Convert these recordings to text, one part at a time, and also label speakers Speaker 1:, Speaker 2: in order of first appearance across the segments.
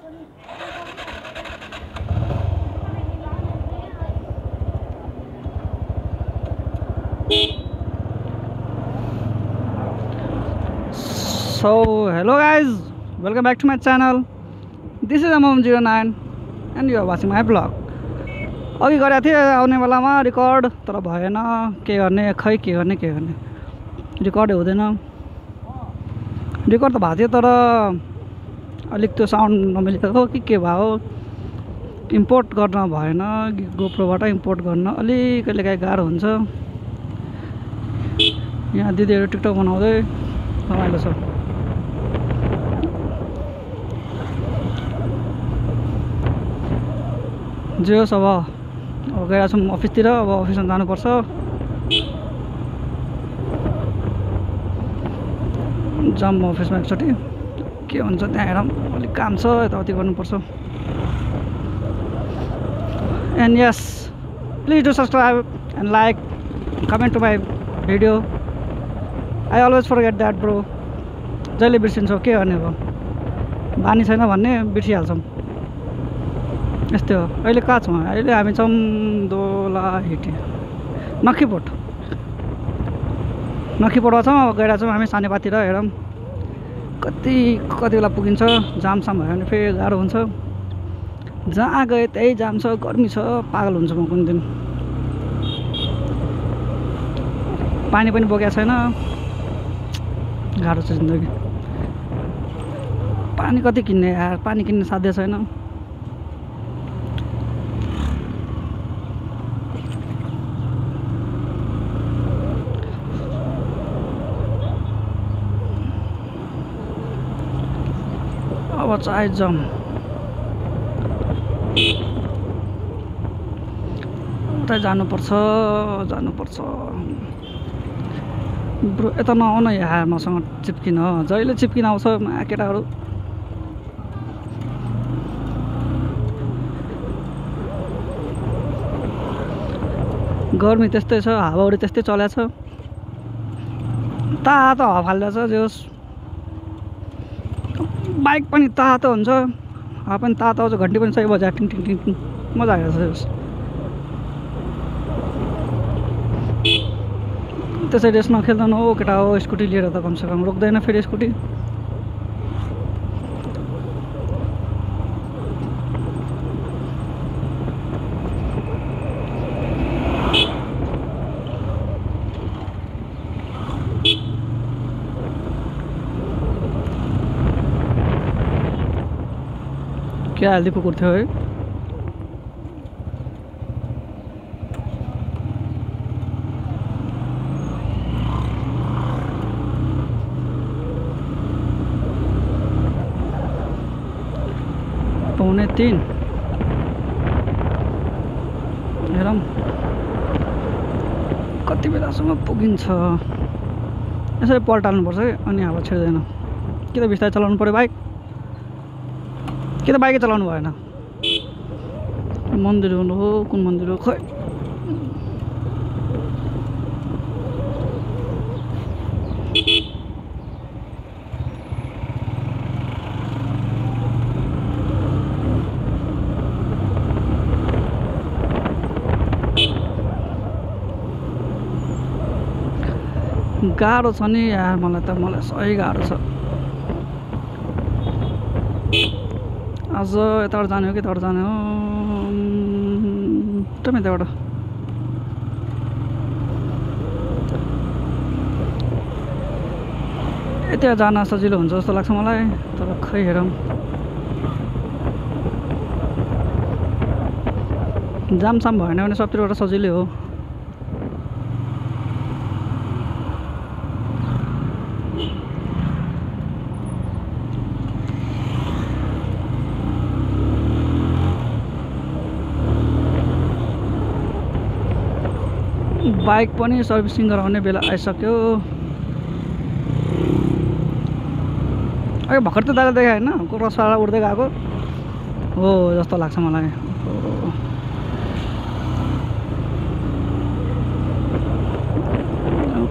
Speaker 1: So hello guys, welcome back to my channel. This is MM09 and you are watching my vlog. अघि गरेको थिएँ आउने बेलामा record तर भएन, के गर्ने खै के गर्ने रेकर्ड हुँदैन। रेकर्ड त भएको थियो तर अलिक त्यो साउन्ड नमिलेको के भयो, इम्पोर्ट गर्न भएन। गोप्रोबाट इम्पोर्ट गर्न अलिक कहिलेकाहीँ गाह्रो हुन्छ। यहाँ दिदीहरू टिकटक बनाउँदै रमाइलो छ। जे होस् अब गइरहेको छौँ अफिसतिर। अब अफिसमा जानुपर्छ। जाऊँ अफिसमा एकचोटि के हुन्छ त्यहाँ हेरौँ। अलिक काम छ, यताउति गर्नुपर्छ। And yes, please do subscribe and like, comment to my video. I always forget that bro. जहिले बिर्सिन्छौ, के गर्ने अब बानी छैन भन्ने बिर्सिहाल्छौँ। यस्तै हो। अहिले कहाँ छौँ? अहिले हामी छौँ दोलाहिटी नक्खीपोटमा छौँ। अब गइरहेको छौँ हामी सानेपातिर। हेरौँ कति बेला पुगिन्छ। जामसाम भयो भने फेरि गाह्रो हुन्छ। जहाँ गए त्यही जाम छ, गर्मी छ, पागल हुन्छ म कुन दिन। पानी पनि बोकेको छैन, गाह्रो छ जिन्दगी। पानी कति किन्ने यार, पानी किन्ने साध्य छैन। अब चाहे जाऊँ उतै जानुपर्छ। ब्रो यता नआउन यहाँ मसँग चिप्किन। जहिले चिप्किन आउँछ केटाहरू। गर्मी त्यस्तै छ, हावाहुरी त्यस्तै चलेको छ। तातो हावा फालिरहेछ। जे होस्, बाइक पनि तातो हुन्छ, हावा पनि तातो आउँछ। घन्टी पनि सही बजायो, टिङ टिङ टिङ टिङ, मजा आइरहेछ। त्यसै रेस नखेल्दैन हो केटा हो। स्कुटी लिएर त कमसेकम रोक्दैन फेरि स्कुटी। क्या हेल्दी कुकुर थियो है। पौने 3 हेरौँ कति बेलासम्म पुगिन्छ। यसरी पल्टाल्नुपर्छ है, अनि हावा छिर्दैन। कि त बिस्तारै चलाउनु पऱ्यो बाइक, कि त बाइकै चलाउनु भएन। मन्दिर हुनु हो, कुन मन्दिर हो खै। गाह्रो छ नि यार, मलाई सही गाह्रो छ। आज यताबाट जाने हो कि यताबाट जाने हो? यताबाट यता जान सजिलो हुन्छ जस्तो लाग्छ मलाई, तर खै हेरौँ। जामसाम भएन भने सबतिरबाट सजिलै हो। बाइक पनि सर्भिसिङ गराउने बेला आइसक्यो। अघि भर्खर त दाइले देखायो होइन, क्रसवाला उड्दै गएको हो जस्तो लाग्छ मलाई।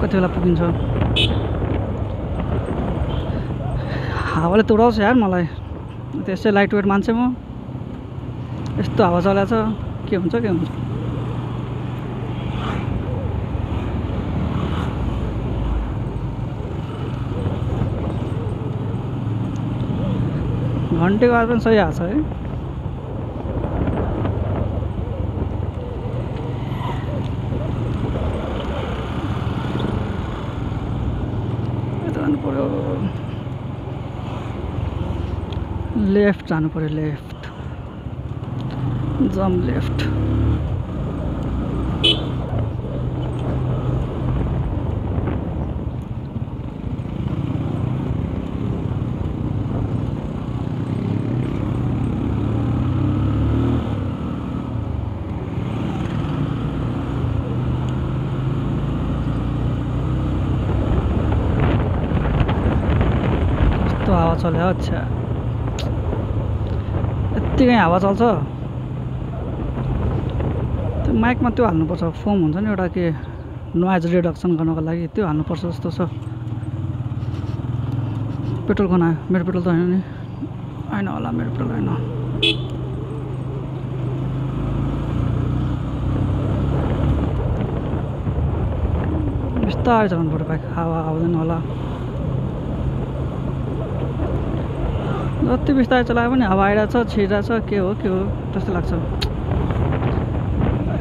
Speaker 1: कति बेला पुगिन्छ? हावाले तुडाउँछ यार मलाई। त्यसै लाइट वेट मान्छे म यस्तो हावा चलाएको छ के हुन्छ के हुन्छ घन्टेको आवाज पनि सही आएको छ है यता जानु पर्यो लेफ्ट जानु पर्यो लेफ्ट जम लेफ्ट कस्तो हावा चल्यो अच्छा यत्तिकै हावा चल्छ त्यो माइकमा त्यो हाल्नुपर्छ फोम हुन्छ नि एउटा के नोइज रिडक्सन गर्नको लागि त्यो हाल्नुपर्छ जस्तो छ पेट्रोल खना मेरो पेट्रोल त होइन नि होइन होला मेरो पेट्रोल होइन बिस्तारै चलाउनु पर्यो बाइक हावा आउँदैन होला जति बिस्तारै चलायो पनि हावा आइरहेको छ छिरिरहेको छ के हो त्यस्तो लाग्छ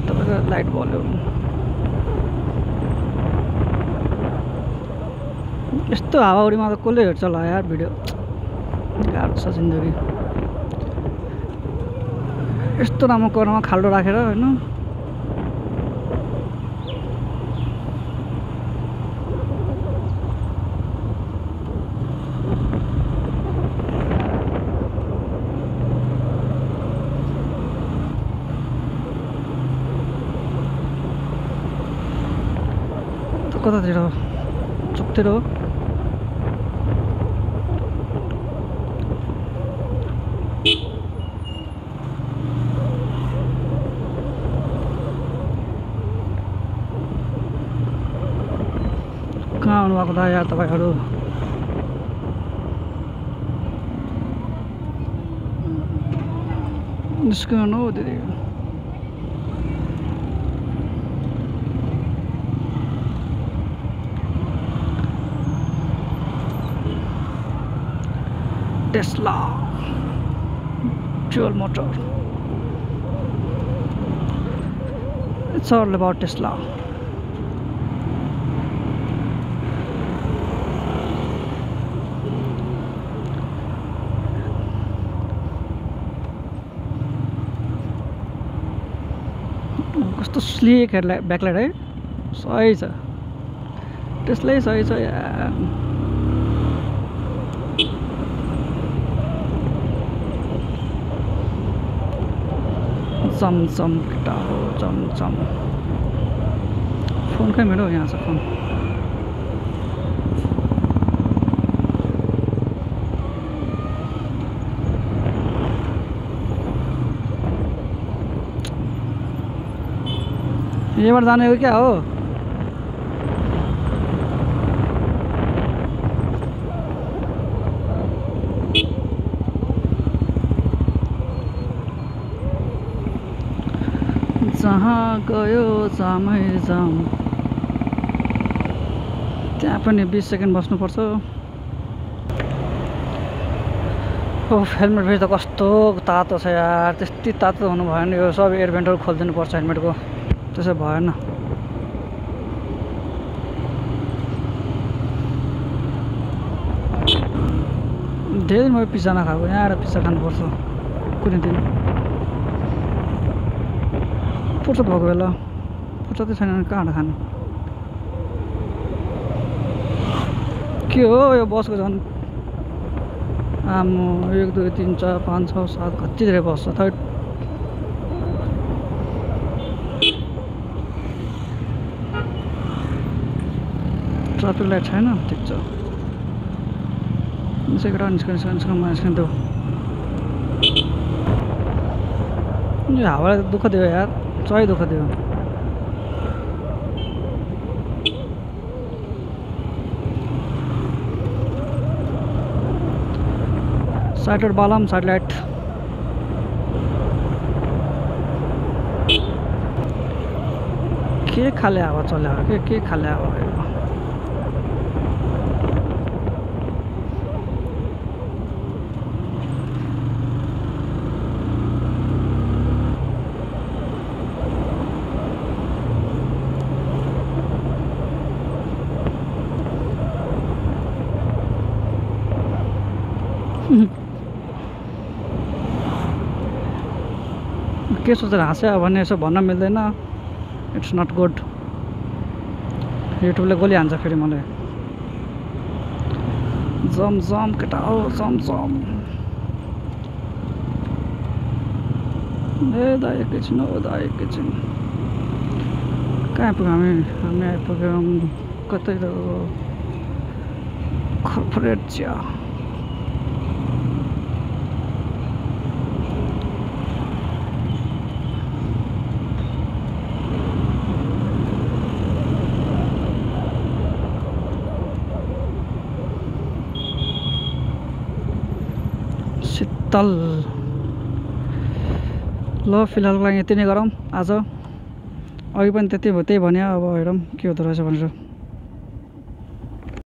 Speaker 1: तपाईँको लाइट भल्यो यस्तो हावाहुरीमा त कसले हेर्छ होला यार भिडियो गाह्रो छ जिन्दगी यस्तो राम्रो कर्नमा खाल्डो राखेर होइन कतातिर चुकतिर हो कहाँ आउनुभएको त यार तपाईँहरू निस्कनु हो दिदी Tesla dual motor. It's all about Tesla. कस्तो स्लिक हेडलाइट ब्याकलाइट है सही छ त्यसलाई सही छ यार चमचम केटा हो चमचम फोन खै मेरो यहाँ छ फोन यहाँबाट जाने हो क्या हो जहाँ गयो जामै जाम त्यहाँ पनि 20 सेकेन्ड बस्नुपर्छ ओ हेलमेट फेरि त कस्तो तातो छ यार त्यति तातो हुनु भएन यो सब एयर भेन्टहरू खोलिदिनु पर्छ हेलमेटको त्यसो भएन धेरै म पिज्जा नखाएको यहाँ आएर पिज्जा खानुपर्छ कुनै दिन फुर्सद भएको बेला फुर्सदै छैन भने कहाँबाट खानु के हो यो बसको झन् आम्मो 1 2 3 4 5 6 7 कति धेरै बस छ थर्ड ट्राफिक लाइट छैन ठिक छ निस्किन्थ्यो यो हावाले दुःख दियो यार सही दुःख दियो साइड बालम साइड लाइट के खाले हावा चल्यो के खाले हावा भयो के सोचेर हाँस्यो भने यसो भन्न मिल्दैन इट्स नट गुड युट्युबले गोली हान्छ फेरि मलाई जम जम केटा हो जम जम ए दा एकैछिन हो दा एकैछिन कहाँ आइपुग्यौँ हामी आइपुग्यौँ कतै त कर्पोरेट चिया शीतल ल फिलहालको लागि यति नै गरौँ आज अघि पनि त्यही भन्यो अब हेरौँ के हुँदो रहेछ भनेर